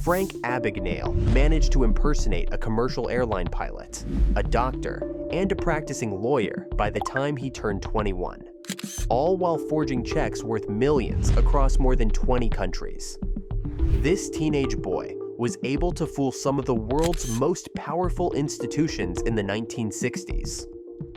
Frank Abagnale managed to impersonate a commercial airline pilot, a doctor, and a practicing lawyer by the time he turned 21, all while forging checks worth millions across more than 20 countries. This teenage boy was able to fool some of the world's most powerful institutions in the 1960s,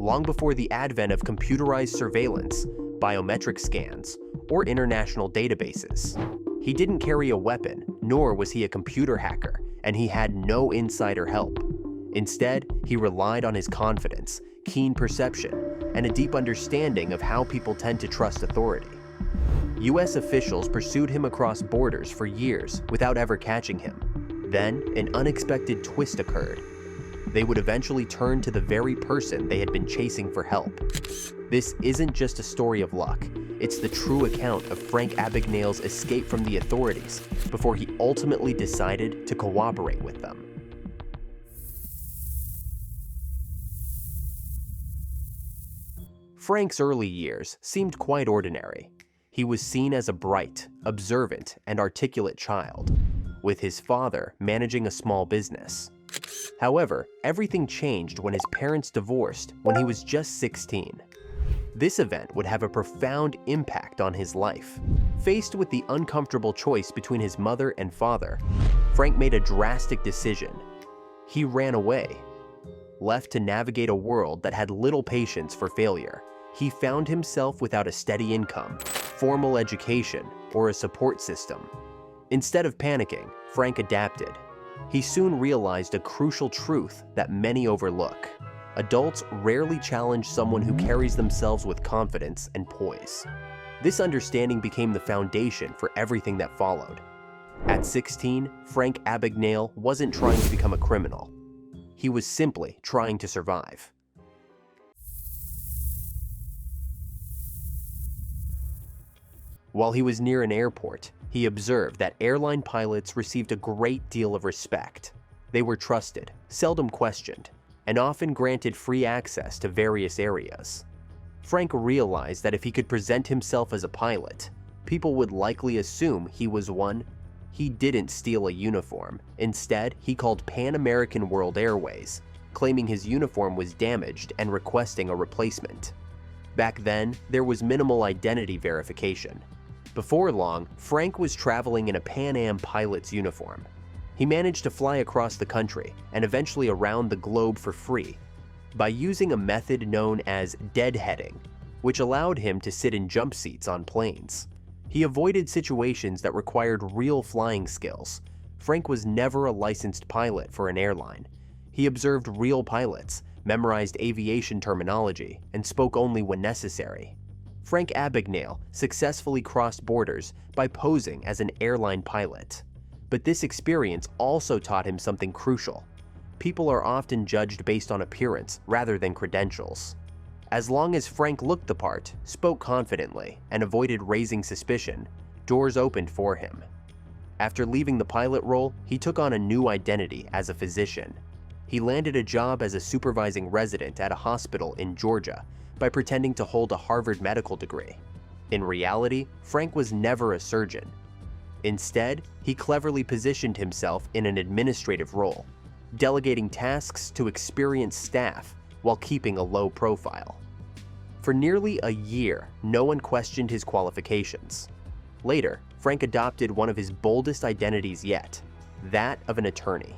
long before the advent of computerized surveillance, biometric scans, or international databases. He didn't carry a weapon, nor was he a computer hacker, and he had no insider help. Instead, he relied on his confidence, keen perception, and a deep understanding of how people tend to trust authority. US officials pursued him across borders for years without ever catching him. Then, an unexpected twist occurred. They would eventually turn to the very person they had been chasing for help. This isn't just a story of luck. It's the true account of Frank Abagnale's escape from the authorities before he ultimately decided to cooperate with them. Frank's early years seemed quite ordinary. He was seen as a bright, observant, and articulate child, with his father managing a small business. However, everything changed when his parents divorced when he was just 16. This event would have a profound impact on his life. Faced with the uncomfortable choice between his mother and father, Frank made a drastic decision. He ran away. Left to navigate a world that had little patience for failure, he found himself without a steady income, formal education, or a support system. Instead of panicking, Frank adapted. He soon realized a crucial truth that many overlook. Adults rarely challenge someone who carries themselves with confidence and poise. This understanding became the foundation for everything that followed. At 16, Frank Abagnale wasn't trying to become a criminal. He was simply trying to survive. While he was near an airport, he observed that airline pilots received a great deal of respect. They were trusted, seldom questioned, and often granted free access to various areas. Frank realized that if he could present himself as a pilot, people would likely assume he was one. He didn't steal a uniform. Instead, he called Pan American World Airways, claiming his uniform was damaged and requesting a replacement. Back then, there was minimal identity verification. Before long, Frank was traveling in a Pan Am pilot's uniform. He managed to fly across the country and eventually around the globe for free by using a method known as deadheading, which allowed him to sit in jump seats on planes. He avoided situations that required real flying skills. Frank was never a licensed pilot for an airline. He observed real pilots, memorized aviation terminology, and spoke only when necessary. Frank Abagnale successfully crossed borders by posing as an airline pilot. But this experience also taught him something crucial. People are often judged based on appearance rather than credentials. As long as Frank looked the part, spoke confidently, and avoided raising suspicion, doors opened for him. After leaving the pilot role, he took on a new identity as a physician. He landed a job as a supervising resident at a hospital in Georgia by pretending to hold a Harvard medical degree. In reality, Frank was never a surgeon. Instead, he cleverly positioned himself in an administrative role, delegating tasks to experienced staff while keeping a low profile. For nearly a year, no one questioned his qualifications. Later, Frank adopted one of his boldest identities yet, that of an attorney.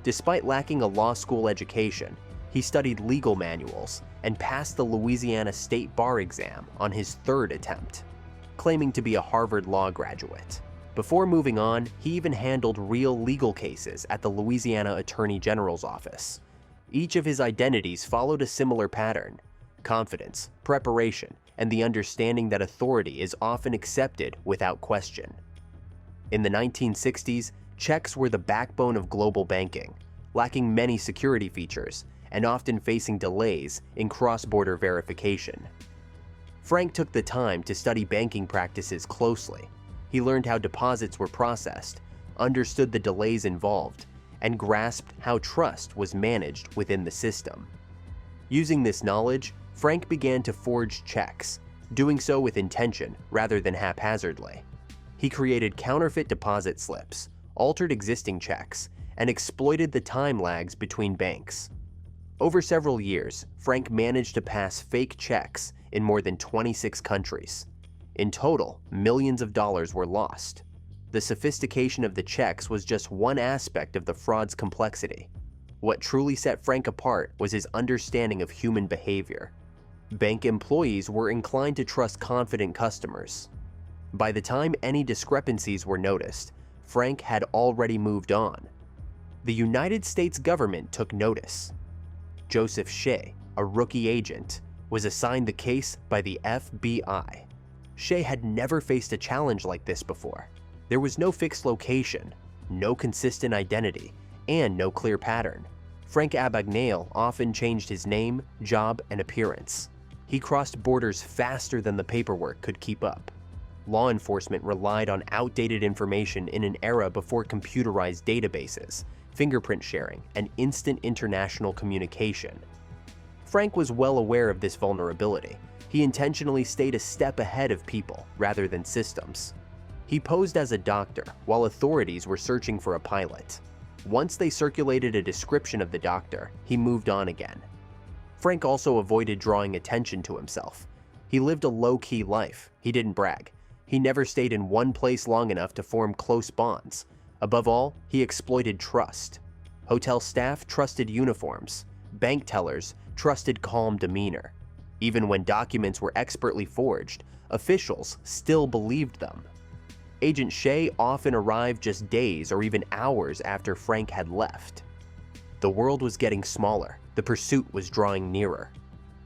Despite lacking a law school education, he studied legal manuals and passed the Louisiana State Bar exam on his third attempt, claiming to be a Harvard Law graduate. Before moving on, he even handled real legal cases at the Louisiana Attorney General's office. Each of his identities followed a similar pattern: confidence, preparation, and the understanding that authority is often accepted without question. In the 1960s, checks were the backbone of global banking, lacking many security features and often facing delays in cross-border verification. Frank took the time to study banking practices closely. He learned how deposits were processed, understood the delays involved, and grasped how trust was managed within the system. Using this knowledge, Frank began to forge checks, doing so with intention rather than haphazardly. He created counterfeit deposit slips, altered existing checks, and exploited the time lags between banks. Over several years, Frank managed to pass fake checks in more than 26 countries. In total, millions of dollars were lost. The sophistication of the checks was just one aspect of the fraud's complexity. What truly set Frank apart was his understanding of human behavior. Bank employees were inclined to trust confident customers. By the time any discrepancies were noticed, Frank had already moved on. The United States government took notice. Joseph Shea, a rookie agent, was assigned the case by the FBI. Shea had never faced a challenge like this before. There was no fixed location, no consistent identity, and no clear pattern. Frank Abagnale often changed his name, job, and appearance. He crossed borders faster than the paperwork could keep up. Law enforcement relied on outdated information in an era before computerized databases, fingerprint sharing, and instant international communication. Frank was well aware of this vulnerability. He intentionally stayed a step ahead of people rather than systems. He posed as a doctor while authorities were searching for a pilot. Once they circulated a description of the doctor, he moved on again. Frank also avoided drawing attention to himself. He lived a low-key life. He didn't brag. He never stayed in one place long enough to form close bonds. Above all, he exploited trust. Hotel staff trusted uniforms. Bank tellers trusted calm demeanor. Even when documents were expertly forged, officials still believed them. Agent Shea often arrived just days or even hours after Frank had left. The world was getting smaller. The pursuit was drawing nearer.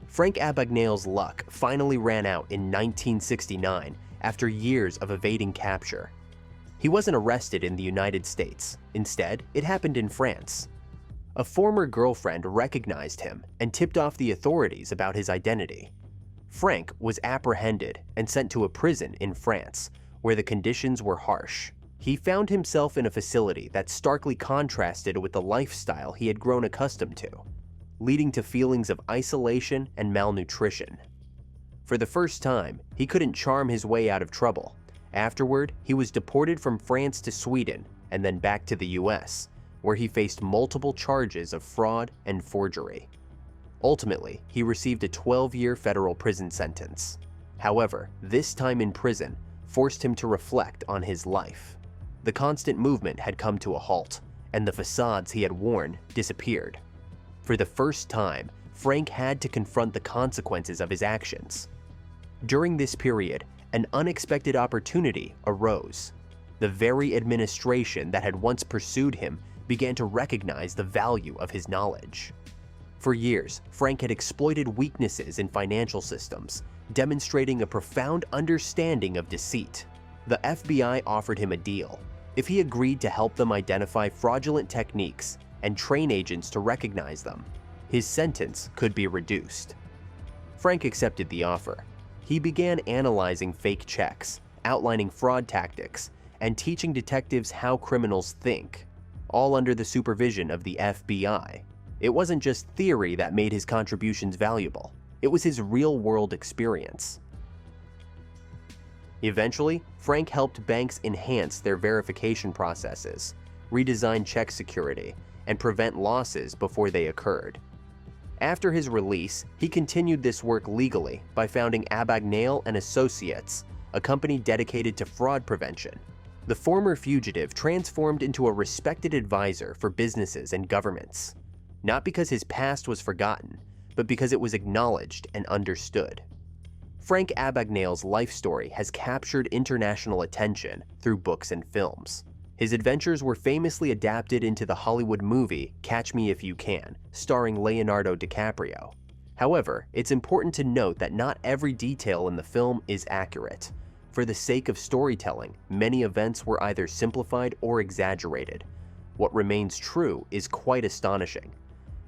Frank Abagnale's luck finally ran out in 1969 after years of evading capture. He wasn't arrested in the United States. Instead, it happened in France. A former girlfriend recognized him and tipped off the authorities about his identity. Frank was apprehended and sent to a prison in France, where the conditions were harsh. He found himself in a facility that starkly contrasted with the lifestyle he had grown accustomed to, leading to feelings of isolation and malnutrition. For the first time, he couldn't charm his way out of trouble. Afterward, he was deported from France to Sweden and then back to the US, where he faced multiple charges of fraud and forgery. Ultimately, he received a 12-year federal prison sentence. However, this time in prison forced him to reflect on his life. The constant movement had come to a halt, and the facades he had worn disappeared. For the first time, Frank had to confront the consequences of his actions. During this period, an unexpected opportunity arose. The very administration that had once pursued him began to recognize the value of his knowledge. For years, Frank had exploited weaknesses in financial systems, demonstrating a profound understanding of deceit. The FBI offered him a deal. If he agreed to help them identify fraudulent techniques and train agents to recognize them, his sentence could be reduced. Frank accepted the offer. He began analyzing fake checks, outlining fraud tactics, and teaching detectives how criminals think, all under the supervision of the FBI. It wasn't just theory that made his contributions valuable. It was his real-world experience. Eventually, Frank helped banks enhance their verification processes, redesign check security, and prevent losses before they occurred. After his release, he continued this work legally by founding Abagnale and Associates, a company dedicated to fraud prevention. The former fugitive transformed into a respected advisor for businesses and governments, not because his past was forgotten, but because it was acknowledged and understood. Frank Abagnale's life story has captured international attention through books and films. His adventures were famously adapted into the Hollywood movie Catch Me If You Can, starring Leonardo DiCaprio. However, it's important to note that not every detail in the film is accurate. For the sake of storytelling, many events were either simplified or exaggerated. What remains true is quite astonishing.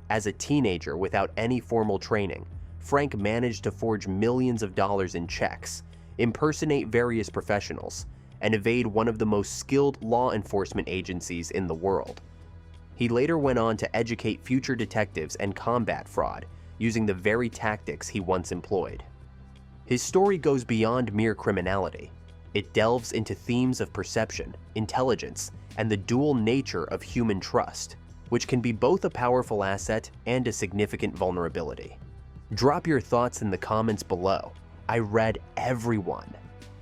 As a teenager without any formal training, Frank managed to forge millions of dollars in checks, impersonate various professionals, and evade one of the most skilled law enforcement agencies in the world. He later went on to educate future detectives and combat fraud, using the very tactics he once employed. His story goes beyond mere criminality. It delves into themes of perception, intelligence, and the dual nature of human trust, which can be both a powerful asset and a significant vulnerability. Drop your thoughts in the comments below. I read every one.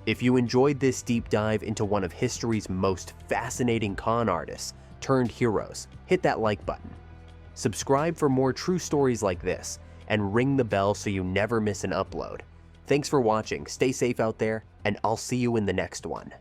If you enjoyed this deep dive into one of history's most fascinating con artists turned heroes, hit that like button. Subscribe for more true stories like this, and ring the bell so you never miss an upload. Thanks for watching, stay safe out there, and I'll see you in the next one.